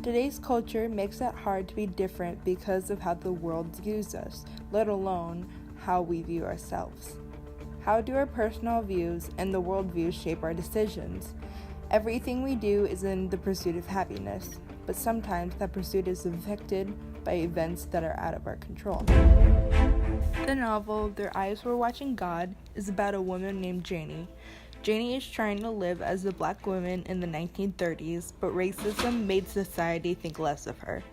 Today's culture makes it hard to be different because of how the world views us, let alone how we view ourselves. How do our personal views and the worldview shape our decisions? Everything we do is in the pursuit of happiness, but sometimes that pursuit is affected by events that are out of our control. The novel Their Eyes Were Watching God is about a woman named Janie. Janie is trying to live as a black woman in the 1930s, but racism made society think less of her.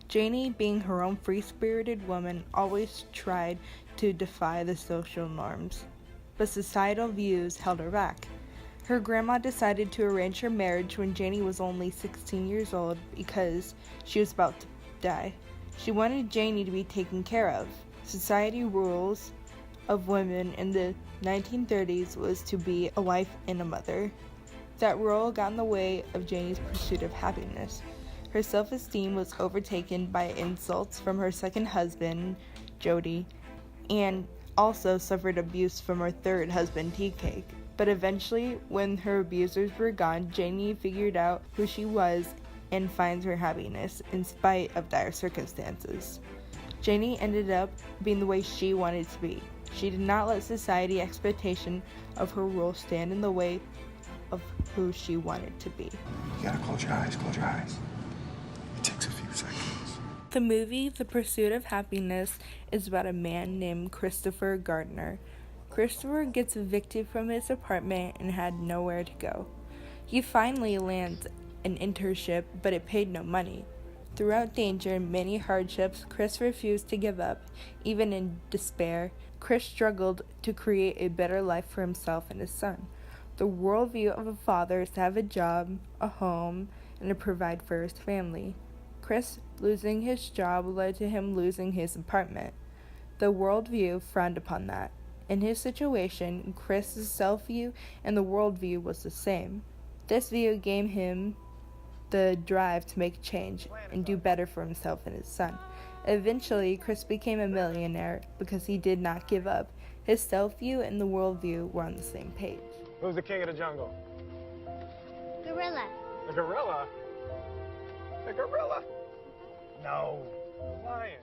Janie, being her own free-spirited woman, always tried to defy the social norms, but societal views held her back. Her grandma decided to arrange her marriage when Janie was only 16 years old because she was about to die. She wanted Janie to be taken care of. Society rules of women in the 1930s was to be a wife and a mother. That role got in the way of Janie's pursuit of happiness. Her self-esteem was overtaken by insults from her second husband, Jody, and also suffered abuse from her third husband, Tea Cake. But eventually, when her abusers were gone, Janie figured out who she was and finds her happiness in spite of dire circumstances. Janie ended up being the way she wanted to be. She did not let society expectation of her role stand in the way of who she wanted to be. You gotta close your eyes, It takes a few seconds. The movie The Pursuit of Happiness is about a man named Christopher Gardner. Christopher gets evicted from his apartment and had nowhere to go. He finally lands an internship, but it paid no money. Throughout danger and many hardships, Chris refused to give up. Even in despair, Chris struggled to create a better life for himself and his son. The worldview of a father is to have a job, a home, and to provide for his family. Chris losing his job led to him losing his apartment. The worldview frowned upon that. In his situation, Chris's self-view and the worldview was the same. This view gave him the drive to make change and do better for himself and his son. Eventually, Chris became a millionaire because he did not give up. His self-view and the worldview were on the same page. Who's the king of the jungle? Gorilla. The gorilla? The gorilla? No. Lion.